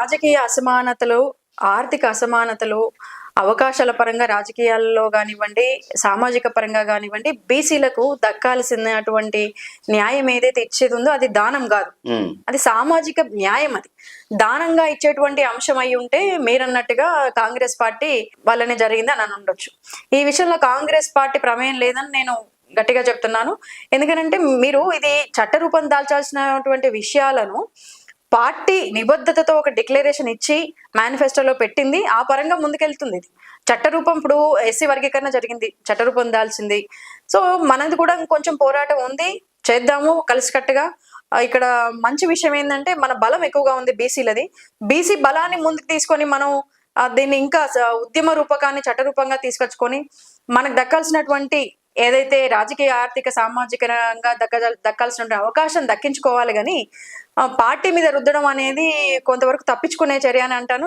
రాజకీయ అసమానతలు, ఆర్థిక అసమానతలు, అవకాశాల పరంగా రాజకీయాల్లో గానివ్వండి, సామాజిక పరంగా గానివ్వండి, బీసీలకు దక్కాల్సినటువంటి న్యాయం ఏదైతే ఇచ్చేదుందో అది దానం గాదు. అది సామాజిక న్యాయం అది. దానంగా ఇచ్చేటువంటి అంశం అయ్యుంటే మీరన్నట్టుగా కాంగ్రెస్ పార్టీ వల్లనే జరిగింది అని అనుండొచ్చు. ఈ విషయంలో కాంగ్రెస్ పార్టీ ప్రమేయం లేదని నేను గట్టిగా చెప్తున్నాను. ఎందుకనంటే మీరు ఇది చట్టరూపం దాల్చాల్సినటువంటి విషయాలను పార్టీ నిబద్ధతతో ఒక డిక్లరేషన్ ఇచ్చి మేనిఫెస్టోలో పెట్టింది. ఆ పరంగా ముందుకెళ్తుంది ఇది. చట్టరూపం ఇప్పుడు ఎస్సీ వర్గీకరణ జరిగింది. చట్టరూపం దాల్చింది. సో మనది కూడా కొంచెం పోరాటం ఉంది. చేద్దాము కలిసికట్టుగా. ఇక్కడ మంచి విషయం ఏంటంటే మన బలం ఎక్కువగా ఉంది బీసీలది. బీసీ బలాన్ని ముందుకు తీసుకొని మనం దీన్ని ఇంకా ఉద్యమ రూపకాన్ని చట్టరూపంగా తీసుకొచ్చుకొని మనకు దక్కాల్సినటువంటి ఏదైతే రాజకీయ, ఆర్థిక, సామాజికంగా దక్కాల్సిన అవకాశం దక్కించుకోవాలి గాని పార్టీ మీద రుద్దడం అనేది కొంతవరకు తప్పించుకునే చర్య అని అంటాను.